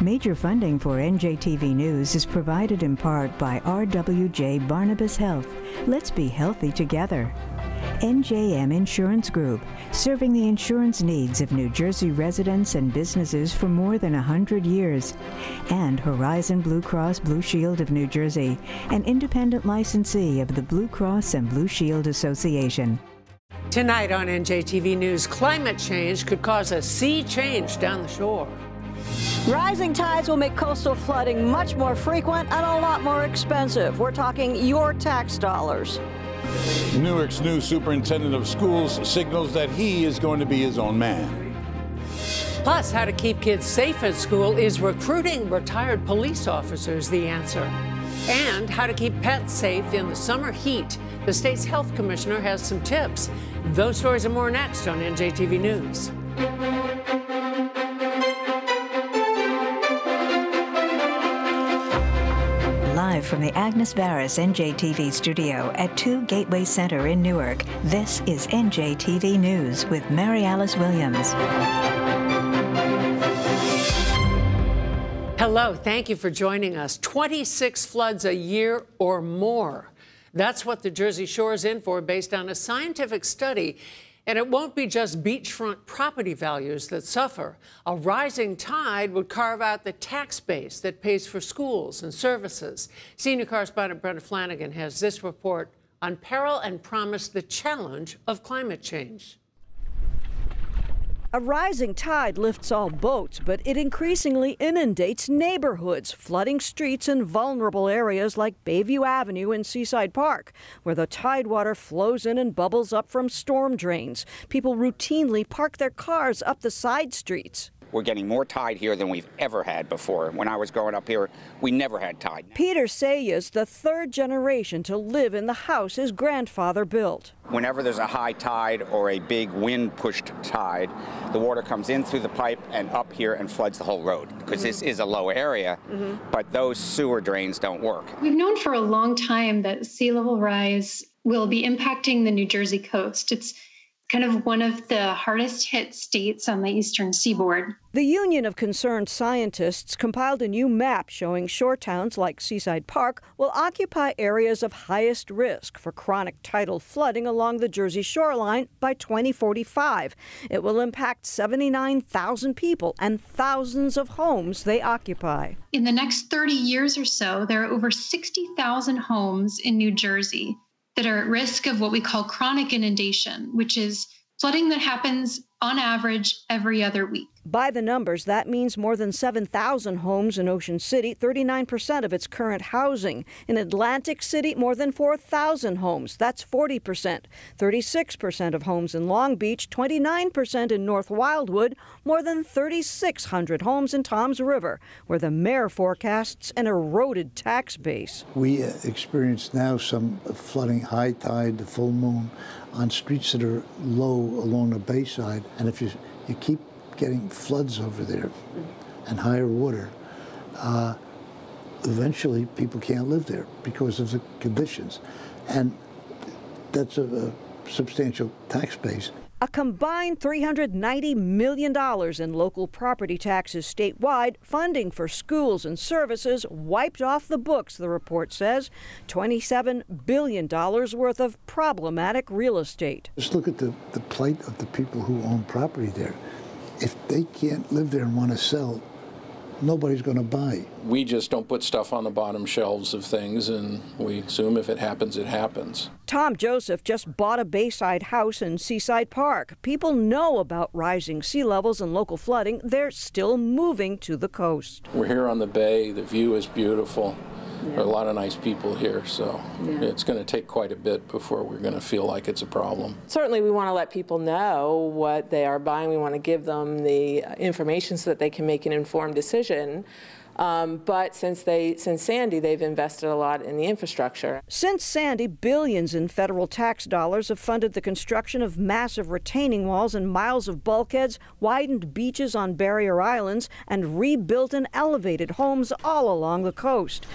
Major funding for NJTV News is provided in part by RWJ Barnabas Health. Let's be healthy together. NJM Insurance Group, serving the insurance needs of New Jersey residents and businesses for more than 100 years. And Horizon Blue Cross Blue Shield of New Jersey, an independent licensee of the Blue Cross and Blue Shield Association. Tonight on NJTV News, climate change could cause a sea change down the shore. Rising tides will make coastal flooding much more frequent and a lot more expensive. We're talking your tax dollars. Newark's new superintendent of schools signals that he is going to be his own man. Plus, how to keep kids safe at school. Is recruiting retired police officers the answer? And how to keep pets safe in the summer heat. The state's health commissioner has some tips. Those stories and more next on NJTV News. Live from the Agnes Varis NJTV studio at 2 Gateway Center in Newark, this is NJTV News with Mary Alice Williams. Hello, thank you for joining us. 26 floods a year or more. That's what the Jersey Shore is in for based on a scientific study. And it won't be just beachfront property values that suffer. A rising tide would carve out the tax base that pays for schools and services. Senior correspondent Brenda Flanagan has this report on peril and promise, the challenge of climate change. A rising tide lifts all boats, but it increasingly inundates neighborhoods, flooding streets in vulnerable areas like Bayview Avenue and Seaside Park, where the tidewater flows in and bubbles up from storm drains. People routinely park their cars up the side streets. We're getting more tide here than we've ever had before. When I was growing up here, we never had tide. Peter Sayas, the third generation to live in the house his grandfather built. Whenever there's a high tide or a big wind-pushed tide, the water comes in through the pipe and up here and floods the whole road, because this is a low area, but those sewer drains don't work. We've known for a long time that sea level rise will be impacting the New Jersey coast. It's kind of one of the hardest hit states on the eastern seaboard. The Union of Concerned Scientists compiled a new map showing shore towns like Seaside Park will occupy areas of highest risk for chronic tidal flooding along the Jersey shoreline by 2045. It will impact 79,000 people and thousands of homes they occupy. In the next 30 years or so, there are over 60,000 homes in New Jersey that are at risk of what we call chronic inundation, which is flooding that happens on average every other week. By the numbers, that means more than 7,000 homes in Ocean City, 39% of its current housing. In Atlantic City, more than 4,000 homes. That's 40%. 36% of homes in Long Beach, 29% in North Wildwood, more than 3,600 homes in Toms River, where the mayor forecasts an eroded tax base. We experience now some flooding, high tide, the full moon, on streets that are low along the bayside. And if you keep getting floods over there and higher water, eventually people can't live there because of the conditions. And that's a substantial tax base. A combined $390 million in local property taxes statewide, funding for schools and services wiped off the books, the report says. $27 billion worth of problematic real estate. Just look at the plight of the people who own property there. If they can't live there and want to sell, nobody's going to buy. We just don't put stuff on the bottom shelves of things, and we assume if it happens, it happens. Tom Joseph just bought a Bayside house in Seaside Park. People know about rising sea levels and local flooding. They're still moving to the coast. We're here on the bay. The view is beautiful. There are a lot of nice people here, so it's going to take quite a bit before we're going to feel like it's a problem. Certainly we want to let people know what they are buying. We want to give them the information so that they can make an informed decision. But since Sandy, they've invested a lot in the infrastructure. Since Sandy, billions in federal tax dollars have funded the construction of massive retaining walls and miles of bulkheads, widened beaches on barrier islands, and rebuilt and elevated homes all along the coast.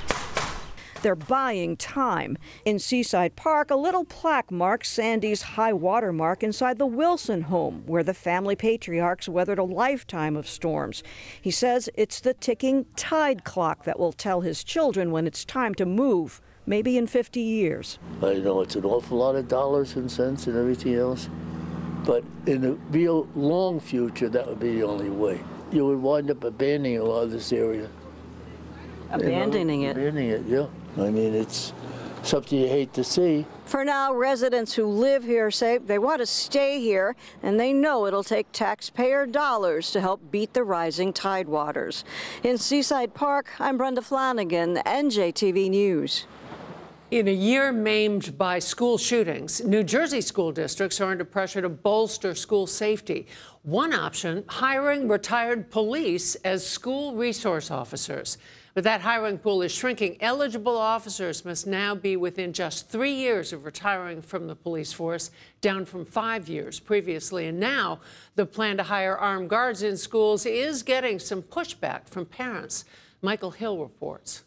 They're buying time. In Seaside Park, a little plaque marks Sandy's high water mark inside the Wilson home, where the family patriarchs weathered a lifetime of storms. He says it's the ticking tide clock that will tell his children when it's time to move, maybe in 50 years. I know it's an awful lot of dollars and cents and everything else, but in the real long future, that would be the only way. You would wind up abandoning a lot of this area. Abandoning it? Abandoning it, yeah. I mean, it's something you hate to see. For now, residents who live here say they want to stay here, and they know it'll take taxpayer dollars to help beat the rising tidewaters. In Seaside Park, I'm Brenda Flanagan, NJTV News. In a year maimed by school shootings, New Jersey school districts are under pressure to bolster school safety. One option, hiring retired police as school resource officers. But that hiring pool is shrinking. Eligible officers must now be within just 3 years of retiring from the police force, down from 5 years previously. And now the plan to hire armed guards in schools is getting some pushback from parents. Michael Hill reports.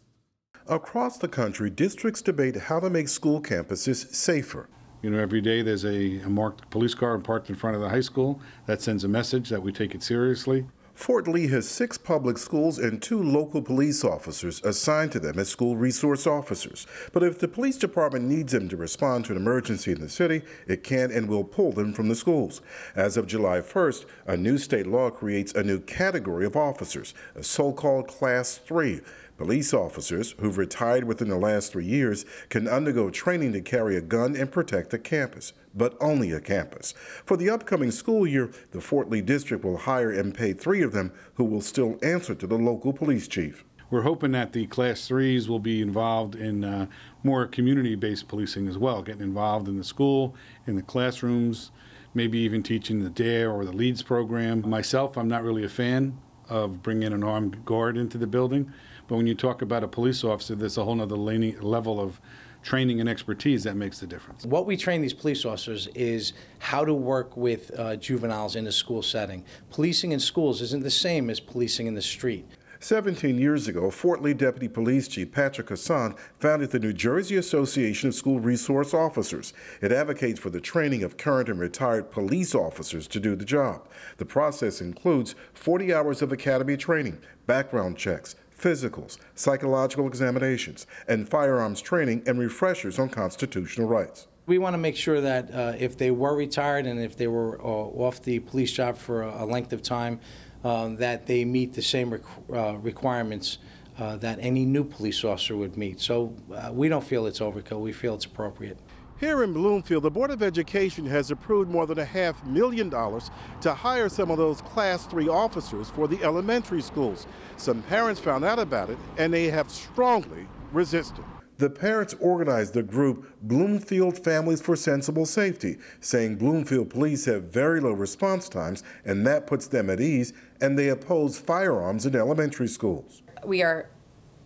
Across the country, districts debate how to make school campuses safer. You know, every day there's a marked police car parked in front of the high school. That sends a message that we take it seriously. Fort Lee has 6 public schools and 2 local police officers assigned to them as school resource officers. But if the police department needs them to respond to an emergency in the city, it can and will pull them from the schools. As of July 1st, a new state law creates a new category of officers, a so-called Class 3. Police officers who've retired within the last 3 years can undergo training to carry a gun and protect a campus, but only a campus. For the upcoming school year, the Fort Lee District will hire and pay 3 of them who will still answer to the local police chief. We're hoping that the Class 3s will be involved in more community-based policing as well, getting involved in the school, in the classrooms, maybe even teaching the DARE or the LEADS program. Myself, I'm not really a fan of bringing an armed guard into the building. But when you talk about a police officer, there's a whole other level of training and expertise that makes the difference. What we train these police officers is how to work with juveniles in a school setting. Policing in schools isn't the same as policing in the street. 17 years ago, Fort Lee Deputy Police Chief Patrick Hassan founded the New Jersey Association of School Resource Officers. It advocates for the training of current and retired police officers to do the job. The process includes 40 hours of academy training, background checks, physicals, psychological examinations, and firearms training and refreshers on constitutional rights. We want to make sure that if they were retired and if they were off the police job for a length of time, that they meet the same requirements that any new police officer would meet. So we don't feel it's overkill. We feel it's appropriate. Here in Bloomfield, the Board of Education has approved more than $500,000 to hire some of those Class 3 officers for the elementary schools. Some parents found out about it, and they have strongly resisted. The parents organized the group Bloomfield Families for Sensible Safety, saying Bloomfield police have very low response times, and that puts them at ease, and they oppose firearms in elementary schools. We are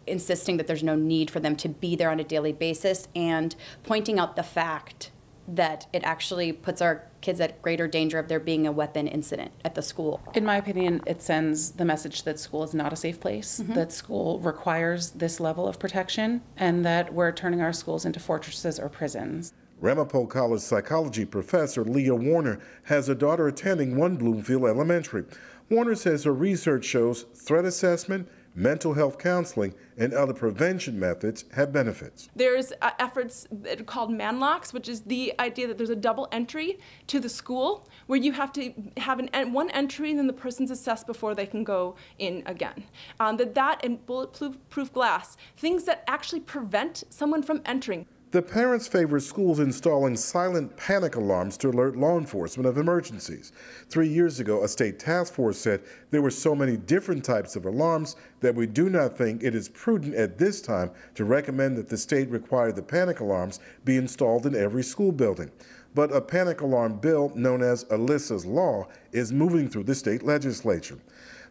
insisting that there's no need for them to be there on a daily basis and pointing out the fact that it actually puts our kids at greater danger of there being a weapon incident at the school. In my opinion, it sends the message that school is not a safe place, that school requires this level of protection, and that we're turning our schools into fortresses or prisons. Ramapo College psychology professor Leah Warner has a daughter attending one Bloomfield elementary. Warner says her research shows threat assessment, mental health counseling, and other prevention methods have benefits. There's efforts called manlocks, which is the idea that there's a double entry to the school where you have to have one entry and then the person's assessed before they can go in again. That and bulletproof glass, things that actually prevent someone from entering. The parents favor schools installing silent panic alarms to alert law enforcement of emergencies. 3 years ago, a state task force said there were so many different types of alarms that we do not think it is prudent at this time to recommend that the state require the panic alarms be installed in every school building. But a panic alarm bill known as Alyssa's Law is moving through the state legislature.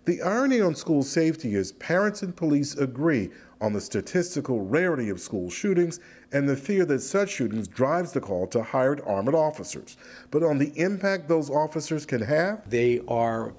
The irony on school safety is parents and police agree on the statistical rarity of school shootings and the fear that such shootings drives the call to hired armored officers. But on the impact those officers can have? They are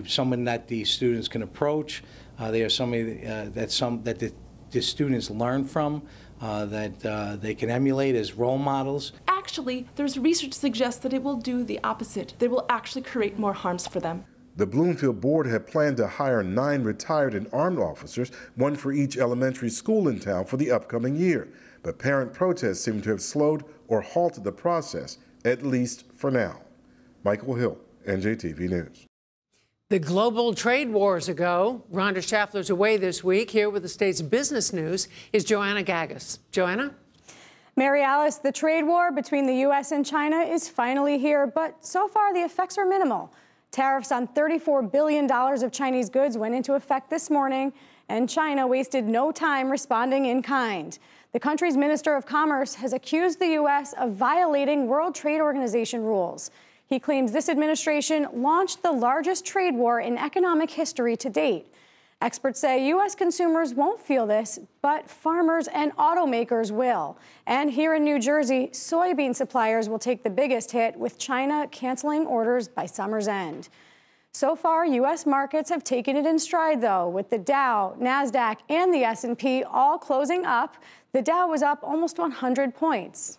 someone that the students can approach. They are somebody that the the students learn from, that they can emulate as role models. Actually, there's research suggests that it will do the opposite. They will actually create more harms for them. The Bloomfield board had planned to hire 9 retired and armed officers, 1 for each elementary school in town for the upcoming year. But parent protests seem to have slowed or halted the process, at least for now. Michael Hill, NJTV News. The global trade wars ago. Rhonda Schaffler's away this week. Here with the state's business news is Joanna Gagos. Joanna? Mary Alice, the trade war between the U.S. and China is finally here, but so far the effects are minimal. Tariffs on $34 billion of Chinese goods went into effect this morning, and China wasted no time responding in kind. The country's Minister of Commerce has accused the U.S. of violating World Trade Organization rules. He claims this administration launched the largest trade war in economic history to date. Experts say U.S. consumers won't feel this, but farmers and automakers will. And here in New Jersey, soybean suppliers will take the biggest hit, with China canceling orders by summer's end. So far, U.S. markets have taken it in stride, though, with the Dow, NASDAQ, and the S&P all closing up. The Dow was up almost 100 points.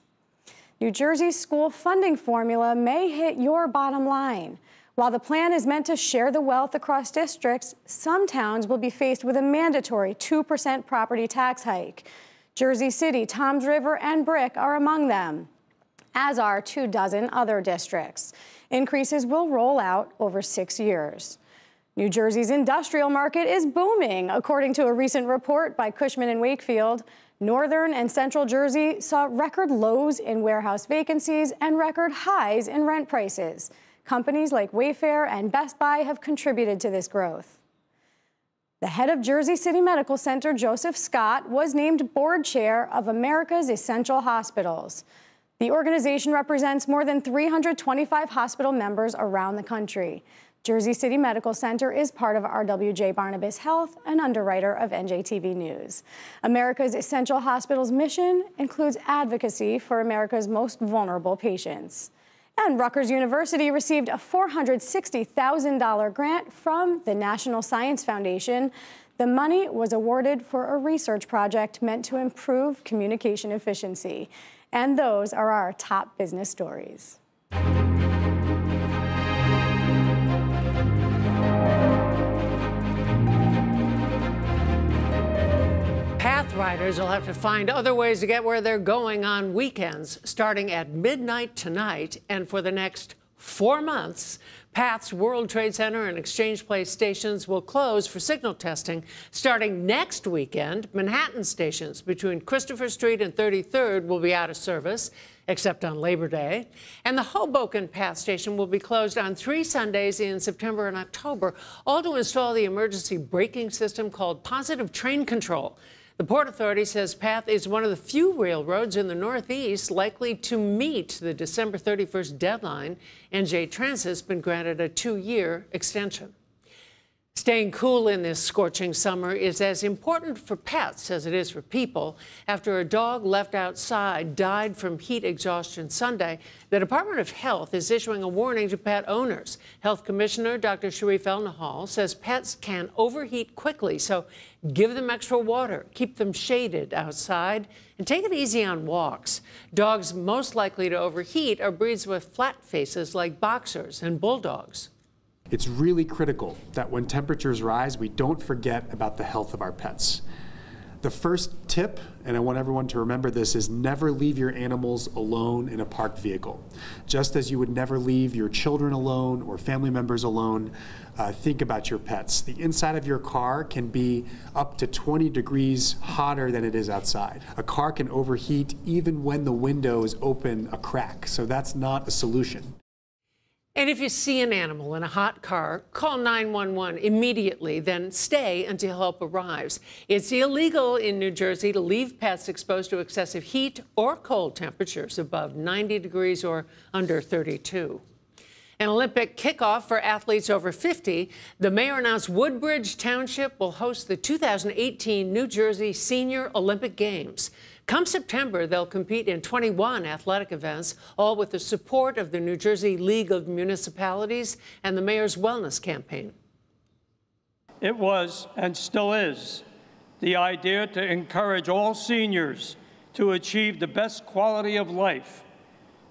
New Jersey's school funding formula may hit your bottom line. While the plan is meant to share the wealth across districts, some towns will be faced with a mandatory 2% property tax hike. Jersey City, Toms River, and Brick are among them, as are 24 other districts. Increases will roll out over 6 years. New Jersey's industrial market is booming, according to a recent report by Cushman & Wakefield. Northern and Central Jersey saw record lows in warehouse vacancies and record highs in rent prices. Companies like Wayfair and Best Buy have contributed to this growth. The head of Jersey City Medical Center, Joseph Scott, was named board chair of America's Essential Hospitals. The organization represents more than 325 hospital members around the country. Jersey City Medical Center is part of RWJ-Barnabas Health, an underwriter of NJTV News. America's Essential Hospitals' mission includes advocacy for America's most vulnerable patients. And Rutgers University received a $460,000 grant from the National Science Foundation. The money was awarded for a research project meant to improve communication efficiency. And those are our top business stories. Path riders will have to find other ways to get where they're going on weekends, starting at midnight tonight. And for the next 4 months, Path's World Trade Center and Exchange Place stations will close for signal testing. Starting next weekend, Manhattan stations between Christopher Street and 33rd will be out of service, except on Labor Day. And the Hoboken Path station will be closed on 3 Sundays in September and October, all to install the emergency braking system called Positive Train Control. The Port Authority says Path is one of the few railroads in the Northeast likely to meet the December 31st deadline. NJ Transit's been granted a 2-year extension. Staying cool in this scorching summer is as important for pets as it is for people. After a dog left outside died from heat exhaustion Sunday, the Department of Health is issuing a warning to pet owners. Health Commissioner Dr. Sharif Elnahal says pets can overheat quickly, so give them extra water, keep them shaded outside, and take it easy on walks. Dogs most likely to overheat are breeds with flat faces like boxers and bulldogs. It's really critical that when temperatures rise, we don't forget about the health of our pets. The first tip, and I want everyone to remember this, is never leave your animals alone in a parked vehicle. Just as you would never leave your children alone or family members alone, think about your pets. The inside of your car can be up to 20 degrees hotter than it is outside. A car can overheat even when the windows open a crack, so that's not a solution. And if you see an animal in a hot car, call 911 immediately, then stay until help arrives. It's illegal in New Jersey to leave pets exposed to excessive heat or cold temperatures above 90 degrees or under 32. An Olympic kickoff for athletes over 50. The mayor announced Woodbridge Township will host the 2018 New Jersey Senior Olympic Games. Come September, they'll compete in 21 athletic events, all with the support of the New Jersey League of Municipalities and the mayor's wellness campaign. It was and still is the idea to encourage all seniors to achieve the best quality of life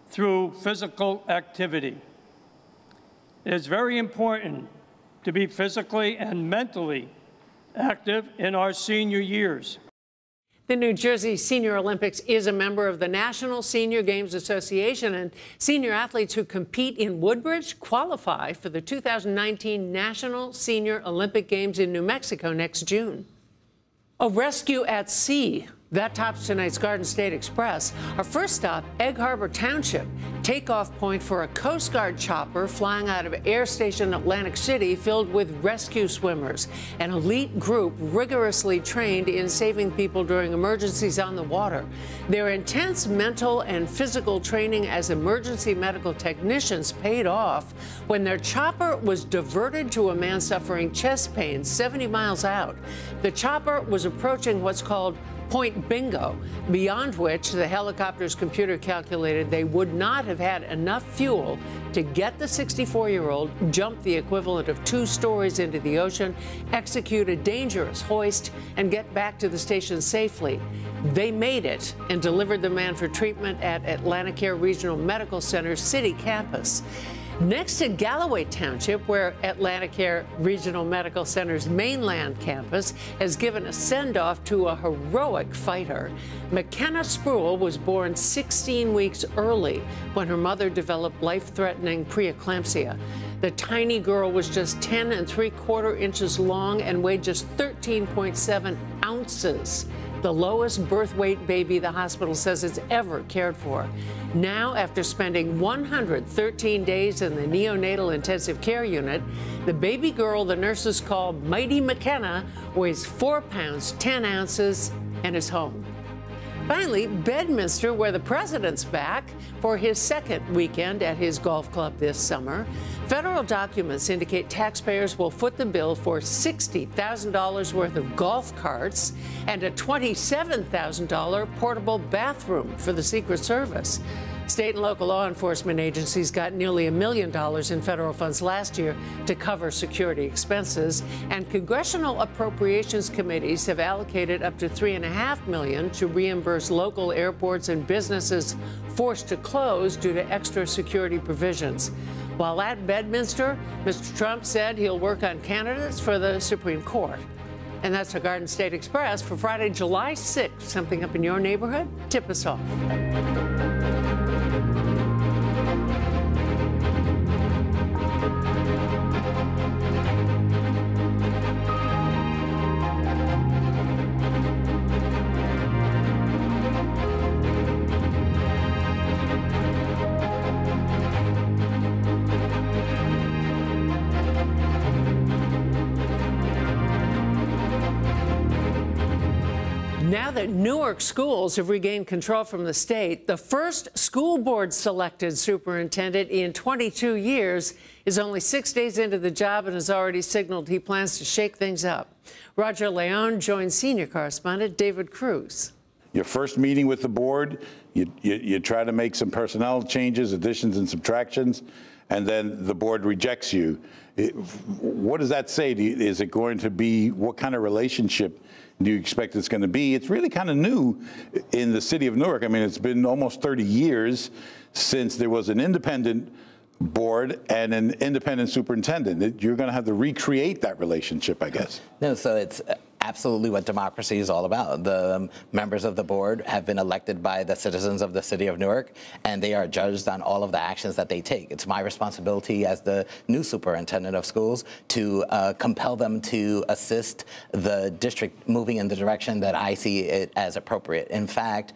through physical activity. It is very important to be physically and mentally active in our senior years. The New Jersey Senior Olympics is a member of the National Senior Games Association, and senior athletes who compete in Woodbridge qualify for the 2019 National Senior Olympic Games in New Mexico next June. A rescue at sea. That tops tonight's Garden State Express. Our first stop, Egg Harbor Township, takeoff point for a Coast Guard chopper flying out of Air Station Atlantic City filled with rescue swimmers, an elite group rigorously trained in saving people during emergencies on the water. Their intense mental and physical training as emergency medical technicians paid off when their chopper was diverted to a man suffering chest pain 70 miles out. The chopper was approaching what's called Point Bingo, beyond which the helicopter's computer calculated they would not have had enough fuel to get the 64-year-old jump the equivalent of 2 stories into the ocean, execute a dangerous hoist, and get back to the station safely. They made it and delivered the man for treatment at Atlanticare Regional Medical Center's city campus. Next to Galloway Township, where Atlanticare Regional Medical Center's mainland campus has given a send-off to a heroic fighter, McKenna Spruill was born 16 weeks early when her mother developed life-threatening preeclampsia. The tiny girl was just 10 3/4 inches long and weighed just 13.7 ounces. The lowest birth weight baby the hospital says it's ever cared for. Now, after spending 113 days in the neonatal intensive care unit, the baby girl the nurses call Mighty McKenna weighs 4 pounds, 10 ounces and is home. Finally, Bedminster, where the president's back for his second weekend at his golf club this summer. Federal documents indicate taxpayers will foot the bill for $60,000 worth of golf carts and a $27,000 portable bathroom for the Secret Service. State and local law enforcement agencies got nearly $1 million in federal funds last year to cover security expenses, and congressional appropriations committees have allocated up to $3.5 million to reimburse local airports and businesses forced to close due to extra security provisions. While at Bedminster, Mr. Trump said he'll work on candidates for the Supreme Court. And that's our Garden State Express for Friday, July 6th. Something up in your neighborhood? Tip us off. Now that Newark schools have regained control from the state, the first school board selected superintendent in 22 years is only 6 days into the job and has already signaled he plans to shake things up. Roger Leon joins senior correspondent David Cruz. Your first meeting with the board, you try to make some personnel changes, additions and subtractions, and then the board rejects you. What does that say? Is it going to be, what kind of relationship do you expect it's going to be? It's really kind of new in the city of Newark. I mean, it's been almost 30 years since there was an independent board and an independent superintendent. You're going to have to recreate that relationship, I guess. No, so it's absolutely what democracy is all about. The members of the board have been elected by the citizens of the city of Newark, and they are judged on all of the actions that they take. It's my responsibility as the new superintendent of schools to compel them to assist the district moving in the direction that I see it as appropriate. In fact,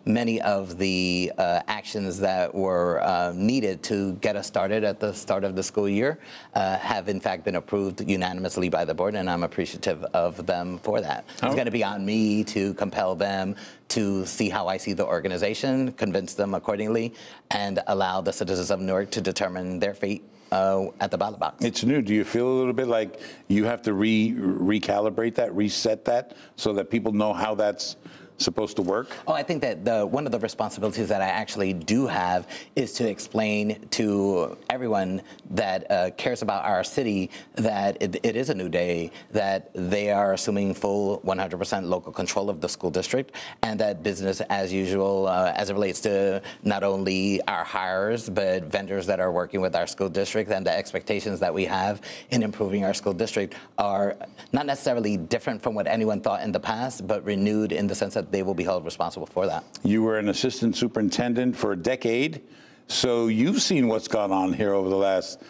many of the actions that were needed to get us started at the start of the school year have in fact been approved unanimously by the board, and I'm appreciative of them for that. It's going to be on me to compel them to see how I see the organization, convince them accordingly, and allow the citizens of Newark to determine their fate at the ballot box. It's new. Do you feel a little bit like you have to recalibrate that, reset that, so that people know how that's supposed to work? Oh, I think that one of the responsibilities that I actually do have is to explain to everyone that cares about our city that it is a new day, that they are assuming full 100% local control of the school district, and that business as usual as it relates to not only our hires, but vendors that are working with our school district, and the expectations that we have in improving our school district are not necessarily different from what anyone thought in the past, but renewed in the sense that they will be held responsible for that. You were an assistant superintendent for a decade, so you've seen what's gone on here over the last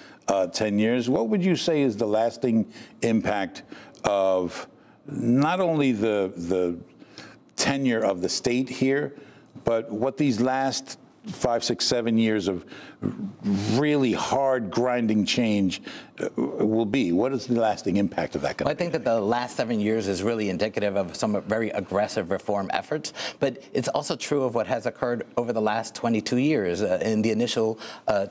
10 years. What would you say is the lasting impact of not only the tenure of the state here, but what these last 5, 6, 7 years of really hard grinding change will be? What is the lasting impact of that? Well, I think that the last 7 years is really indicative of some very aggressive reform efforts, but it's also true of what has occurred over the last 22 years. In the initial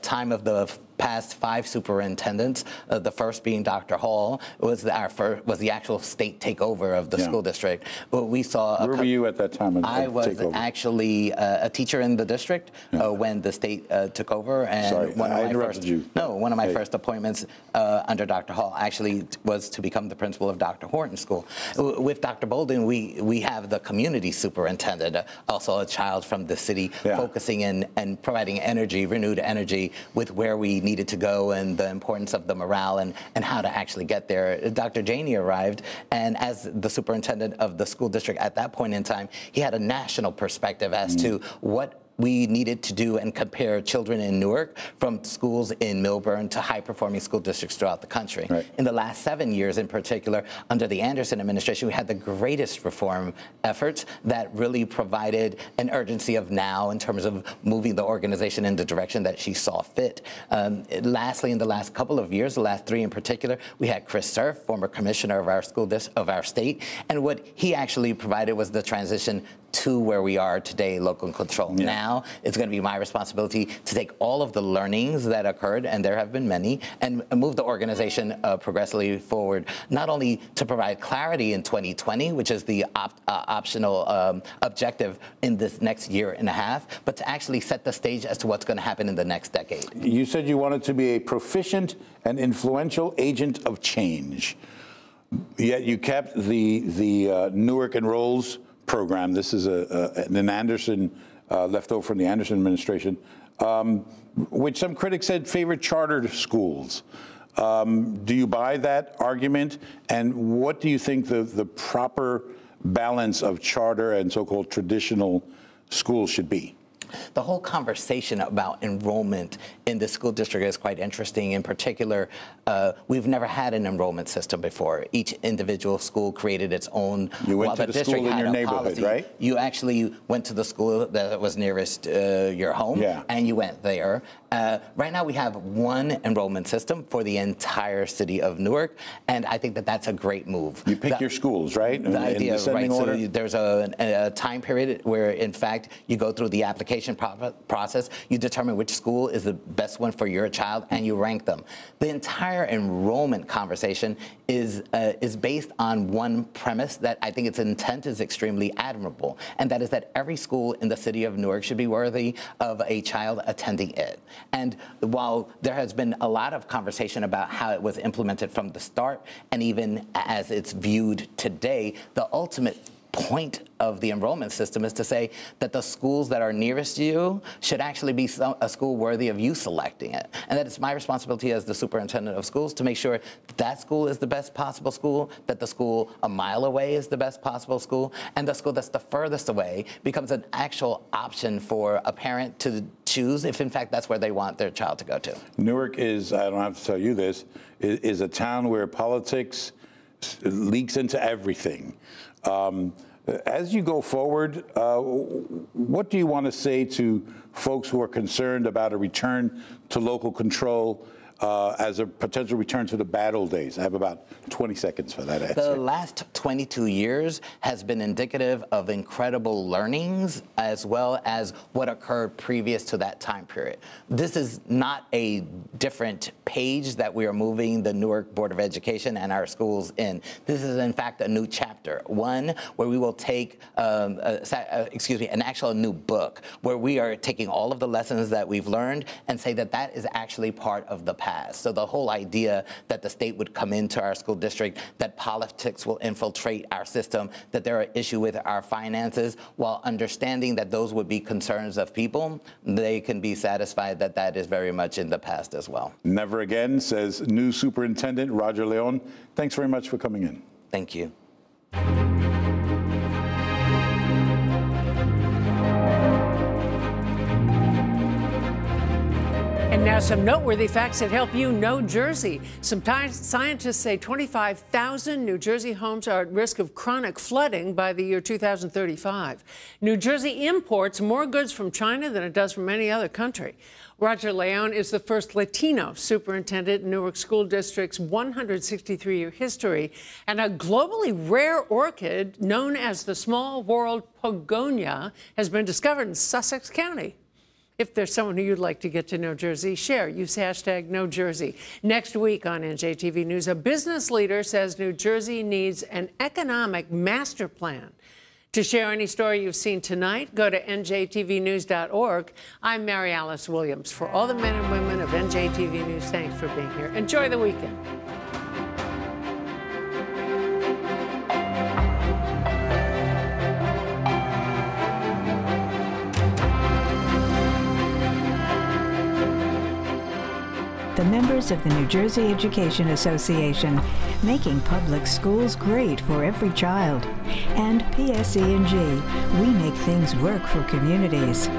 time of the past 5 superintendents, the first being Dr. Hall, was the actual state takeover of the school district. We saw. Where were you at that time? I was actually a teacher in the district when the state took over. And sorry, I interrupted you. No, one of my first appointments under Dr. Hall actually was to become the principal of Dr. Horton School. With Dr. Bolden, we have the community superintendent, also a child from the city, focusing and providing energy, renewed energy, with where we needed to go and the importance of the morale and how to actually get there. Dr. Janey arrived, and as the superintendent of the school district at that point in time, he had a national perspective as to what we needed to do and compare children in Newark from schools in Millburn to high-performing school districts throughout the country. Right. In the last 7 years in particular, under the Anderson administration, we had the greatest reform efforts that really provided an urgency of now in terms of moving the organization in the direction that she saw fit. Lastly, in the last couple of years, the last 3 in particular, we had Chris Cerf, former commissioner of our state, and what he actually provided was the transition to where we are today, local control. Now, it's going to be my responsibility to take all of the learnings that occurred, and there have been many, and move the organization progressively forward, not only to provide clarity in 2020, which is the optional objective in this next year and a half, but to actually set the stage as to what's going to happen in the next decade. You said you wanted to be a proficient and influential agent of change, yet you kept the Newark Enrolls program. This is an Anderson, left over from the Anderson administration, which some critics said favored chartered schools. Do you buy that argument? And what do you think the proper balance of charter and so-called traditional schools should be? The whole conversation about enrollment in the school district is quite interesting. In particular, we've never had an enrollment system before. Each individual school created its own. You went to the school in your neighborhood, right? You actually went to the school that was nearest your home, and you went there. Right now, we have one enrollment system for the entire city of Newark, and I think that that's a great move. You pick your schools, right? The idea, right? So there's a time period where, in fact, you go through the application process, you determine which school is the best one for your child, and you rank them. The entire enrollment conversation is based on one premise that I think its intent is extremely admirable, and that is that every school in the city of Newark should be worthy of a child attending it. And while there has been a lot of conversation about how it was implemented from the start, and even as it's viewed today, the ultimate point of the enrollment system is to say that the schools that are nearest you should actually be a school worthy of you selecting it. And that it's my responsibility as the superintendent of schools to make sure that that school is the best possible school, that the school a mile away is the best possible school, and the school that's the furthest away becomes an actual option for a parent to choose if, in fact, that's where they want their child to go to. Newark is, I don't have to tell you this, is a town where politics leaks into everything. As you go forward, what do you want to say to folks who are concerned about a return to local control as a potential return to the bad old days? I have about 20 seconds for that answer. The last 22 years has been indicative of incredible learnings as well as what occurred previous to that time period. This is not a different page that we are moving the Newark Board of Education and our schools in. This is, in fact, a new chapter, one where we will take, an actual new book, where we are taking all of the lessons that we've learned and say that that is actually part of the past. So the whole idea that the state would come into our school district, that politics will infiltrate our system, that there are issues with our finances, while understanding that those would be concerns of people, they can be satisfied that that is very much in the past as well. Never again, says new Superintendent Roger Leon. Thanks very much for coming in. Thank you. And now some noteworthy facts that help you know Jersey. Some scientists say 25,000 New Jersey homes are at risk of chronic flooding by the year 2035. New Jersey imports more goods from China than it does from any other country. Roger Leon is the first Latino superintendent in Newark School District's 163-year history, and a globally rare orchid known as the small world pogonia has been discovered in Sussex County. If there's someone who you'd like to get to know Jersey, share. Use hashtag #KnowJersey. Next week on NJTV News, a business leader says New Jersey needs an economic master plan. To share any story you've seen tonight, go to njtvnews.org. I'm Mary Alice Williams. For all the men and women of NJTV News, thanks for being here. Enjoy the weekend. The members of the New Jersey Education Association, making public schools great for every child. And PSE&G, we make things work for communities.